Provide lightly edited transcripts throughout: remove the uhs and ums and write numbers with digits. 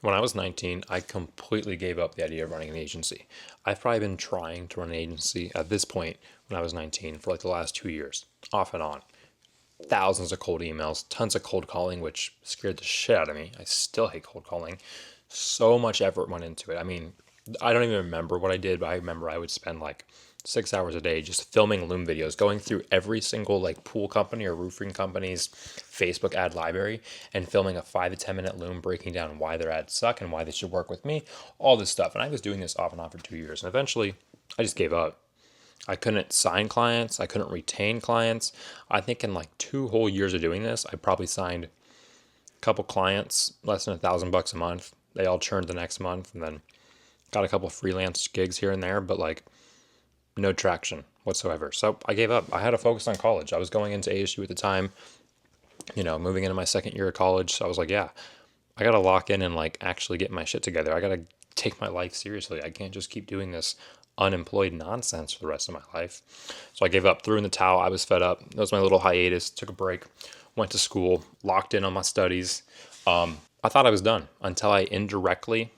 When I was 19, I completely gave up the idea of running an agency. I've probably been trying to run an agency at this point when I was 19 for like the last 2 years, off and on. Thousands of cold emails, tons of cold calling, which scared the shit out of me. I still hate cold calling. So much effort went into it. I mean, I don't even remember what I did, but I remember I would spend like 6 hours a day just filming Loom videos, going through every single like pool company or roofing company's Facebook ad library and filming a 5 to 10 minute Loom breaking down why their ads suck and why they should work with me, all this stuff. And I was doing this off and on for 2 years. And eventually I just gave up. I couldn't sign clients. I couldn't retain clients. I think in like 2 whole years of doing this, I probably signed a couple clients, less than $1,000 a month. They all churned the next month, and then got a couple freelance gigs here and there, but like no traction whatsoever. So I gave up. I had to focus on college. I was going into ASU at the time, moving into my second year of college. So I was like, yeah, I got to lock in and like actually get my shit together. I got to take my life seriously. I can't just keep doing this unemployed nonsense for the rest of my life. So I gave up, threw in the towel. I was fed up. That was my little hiatus. Took a break, went to school, locked in on my studies. I thought I was done until I indirectly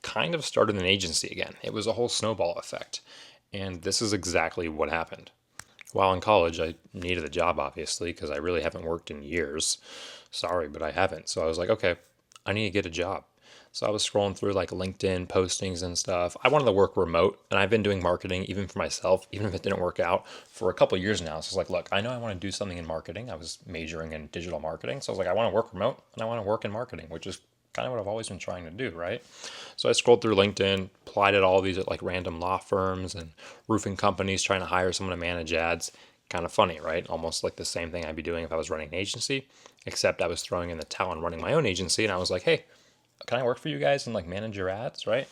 kind of started an agency again. It was a whole snowball effect. And this is exactly what happened. While in college, I needed a job, obviously, because I really haven't worked in years. Sorry, but I haven't. So I was like, okay, I need to get a job. So I was scrolling through like LinkedIn postings and stuff. I wanted to work remote, and I've been doing marketing even for myself, even if it didn't work out for a couple of years now. So it's like, look, I know I want to do something in marketing. I was majoring in digital marketing. So I was like, I want to work remote and I want to work in marketing, which is kind of what I've always been trying to do, right? So I scrolled through LinkedIn, applied at all these at like random law firms and roofing companies trying to hire someone to manage ads. Kind of funny, right? Almost like the same thing I'd be doing if I was running an agency, except I was throwing in the towel and running my own agency. And I was like, hey, can I work for you guys and like manage your ads, right?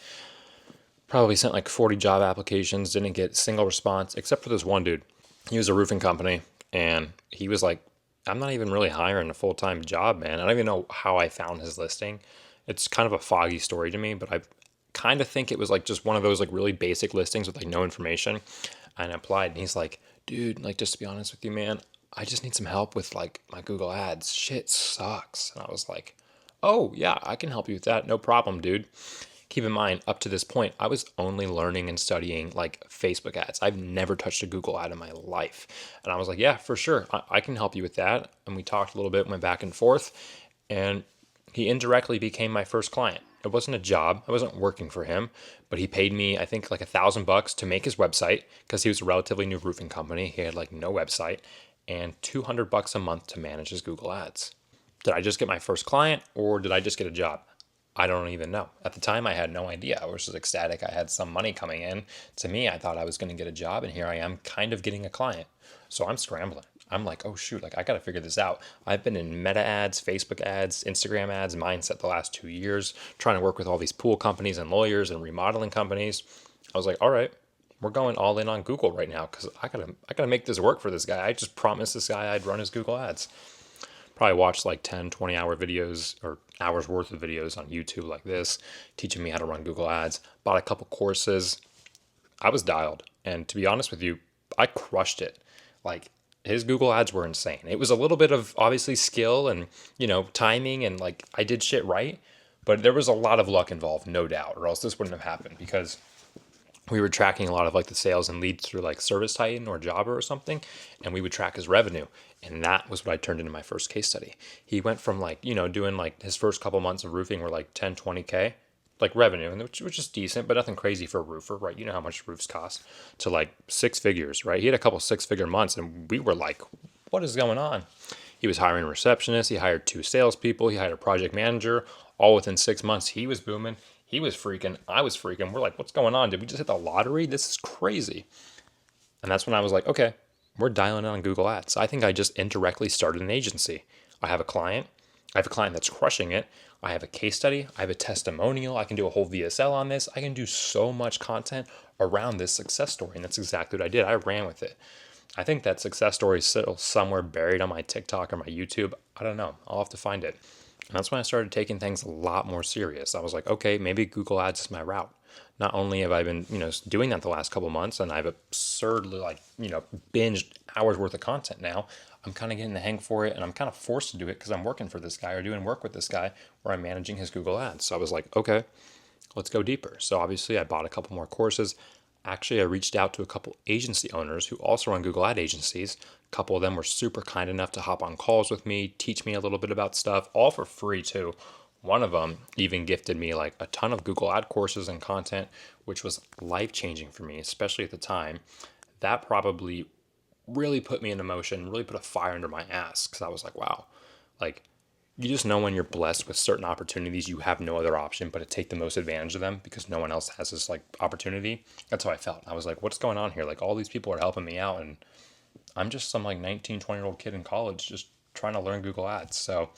Probably sent like 40 job applications, didn't get a single response except for this one dude. He was a roofing company and he was like, I'm not even really hiring a full time job, man. I don't even know how I found his listing. It's kind of a foggy story to me, but I kind of think it was like just one of those like really basic listings with like no information. And I applied and he's like, dude, like just to be honest with you, man, I just need some help with like my Google ads. Shit sucks. And I was like, oh, yeah, I can help you with that. No problem, dude. Keep in mind, up to this point, I was only learning and studying like Facebook ads. I've never touched a Google ad in my life. And I was like, yeah, for sure. I can help you with that. And we talked a little bit, went back and forth. And he indirectly became my first client. It wasn't a job. I wasn't working for him, but he paid me, I think, like $1,000 to make his website because he was a relatively new roofing company. He had like no website, and $200 a month to manage his Google ads. Did I just get my first client or did I just get a job? I don't even know. At the time, I had no idea. I was just ecstatic. I had some money coming in. To me, I thought I was going to get a job, and here I am kind of getting a client. So I'm scrambling. I'm like, oh shoot, like I got to figure this out. I've been in meta ads, Facebook ads, Instagram ads, mindset the last 2 years, trying to work with all these pool companies and lawyers and remodeling companies. I was like, all right, we're going all in on Google right now because I gotta make this work for this guy. I just promised this guy I'd run his Google ads. Probably watched like 10, 20 hour videos or hours worth of videos on YouTube like this, teaching me how to run Google ads. Bought a couple courses. I was dialed. And to be honest with you, I crushed it. Like his Google ads were insane. It was a little bit of obviously skill and, timing and like I did shit right, but there was a lot of luck involved, no doubt, or else this wouldn't have happened because we were tracking a lot of like the sales and leads through like Service Titan or Jobber or something, and we would track his revenue. And that was what I turned into my first case study. He went from like, doing like his first couple months of roofing were like 10, 20K, like revenue, and which is decent, but nothing crazy for a roofer, right? You know how much roofs cost, to like six figures, right? He had a couple 6 figure months, and we were like, what is going on? He was hiring receptionists. He hired two salespeople. He hired a project manager. All within 6 months, he was booming. He was freaking. I was freaking. We're like, what's going on? Did we just hit the lottery? This is crazy. And that's when I was like, okay, we're dialing in on Google Ads. I think I just indirectly started an agency. I have a client. I have a client that's crushing it. I have a case study. I have a testimonial. I can do a whole VSL on this. I can do so much content around this success story. And that's exactly what I did. I ran with it. I think that success story is still somewhere buried on my TikTok or my YouTube. I don't know. I'll have to find it. And that's when I started taking things a lot more serious. I was like, okay, maybe Google Ads is my route. Not only have I been, doing that the last couple of months and I've absurdly binged hours worth of content now, I'm kind of getting the hang for it, and I'm kind of forced to do it because I'm working for this guy or doing work with this guy where I'm managing his Google ads. So I was like, okay, let's go deeper. So obviously I bought a couple more courses. Actually, I reached out to a couple agency owners who also run Google ad agencies. A couple of them were super kind enough to hop on calls with me, teach me a little bit about stuff, all for free too. One of them even gifted me like a ton of Google ad courses and content, which was life changing for me, especially at the time. That probably really put me into motion, really put a fire under my ass because I was like, wow, like you just know when you're blessed with certain opportunities, you have no other option but to take the most advantage of them because no one else has this like opportunity. That's how I felt. I was like, what's going on here? Like all these people are helping me out and I'm just some like 19, 20-year-old kid in college just trying to learn Google Ads. So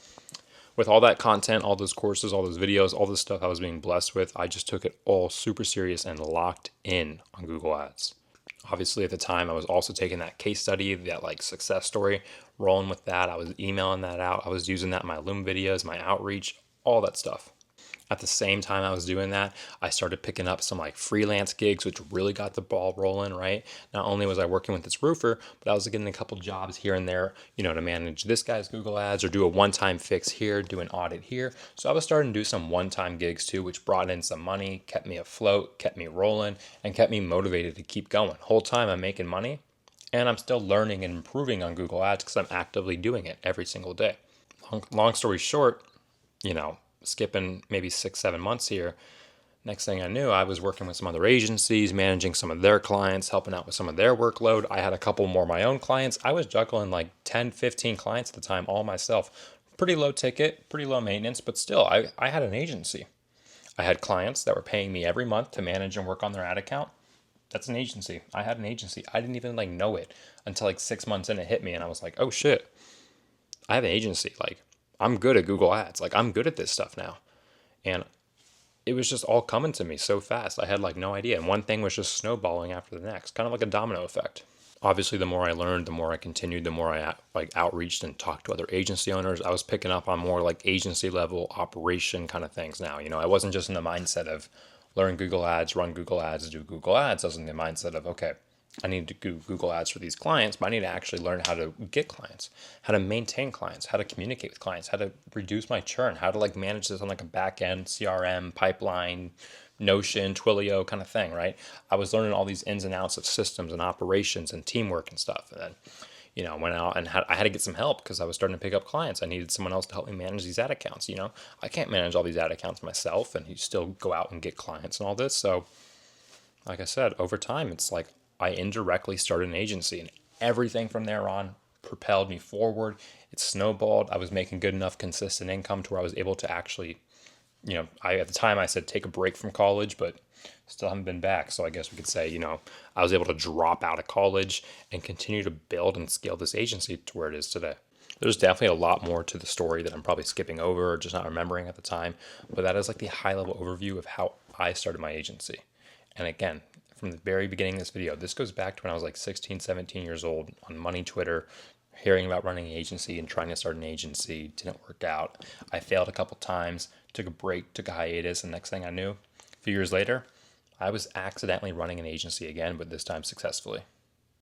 with all that content, all those courses, all those videos, all this stuff I was being blessed with, I just took it all super serious and locked in on Google Ads. Obviously, at the time, I was also taking that case study, that like success story, rolling with that. I was emailing that out. I was using that in my Loom videos, my outreach, all that stuff. At the same time I was doing that, I started picking up some like freelance gigs, which really got the ball rolling, right? Not only was I working with this roofer, but I was getting a couple jobs here and there, to manage this guy's Google ads or do a one-time fix here, do an audit here. So I was starting to do some one-time gigs too, which brought in some money, kept me afloat, kept me rolling, and kept me motivated to keep going. Whole time I'm making money and I'm still learning and improving on Google Ads because I'm actively doing it every single day. Long story short, skipping maybe 6, 7 months here. Next thing I knew, I was working with some other agencies, managing some of their clients, helping out with some of their workload. I had a couple more of my own clients. I was juggling like 10, 15 clients at the time, all myself. Pretty low ticket, pretty low maintenance, but still, I had an agency. I had clients that were paying me every month to manage and work on their ad account. That's an agency. I had an agency. I didn't even like know it until like 6 months in it hit me and I was like, oh shit, I have an agency. Like I'm good at Google Ads. Like I'm good at this stuff now. And it was just all coming to me so fast. I had like no idea. And one thing was just snowballing after the next, kind of like a domino effect. Obviously, the more I learned, the more I continued, the more I like outreached and talked to other agency owners. I was picking up on more like agency level operation kind of things now. I wasn't just in the mindset of learn Google Ads, run Google Ads, do Google Ads. I was in the mindset of, okay, I need to do Google Ads for these clients, but I need to actually learn how to get clients, how to maintain clients, how to communicate with clients, how to reduce my churn, how to like manage this on like a back end CRM pipeline, Notion, Twilio kind of thing, right? I was learning all these ins and outs of systems and operations and teamwork and stuff. And then, went out and I had to get some help because I was starting to pick up clients. I needed someone else to help me manage these ad accounts. I can't manage all these ad accounts myself and you still go out and get clients and all this. So like I said, over time, it's like I indirectly started an agency and everything from there on propelled me forward. It snowballed. I was making good enough consistent income to where I was able to actually, at the time I said take a break from college, but still haven't been back. So I guess we could say, I was able to drop out of college and continue to build and scale this agency to where it is today. There's definitely a lot more to the story that I'm probably skipping over or just not remembering at the time, but that is like the high level overview of how I started my agency. And again, from the very beginning of this video, this goes back to when I was like 16, 17 years old on Money Twitter, hearing about running an agency and trying to start an agency. Didn't work out. I failed a couple times, took a break, took a hiatus, and next thing I knew, a few years later, I was accidentally running an agency again, but this time successfully.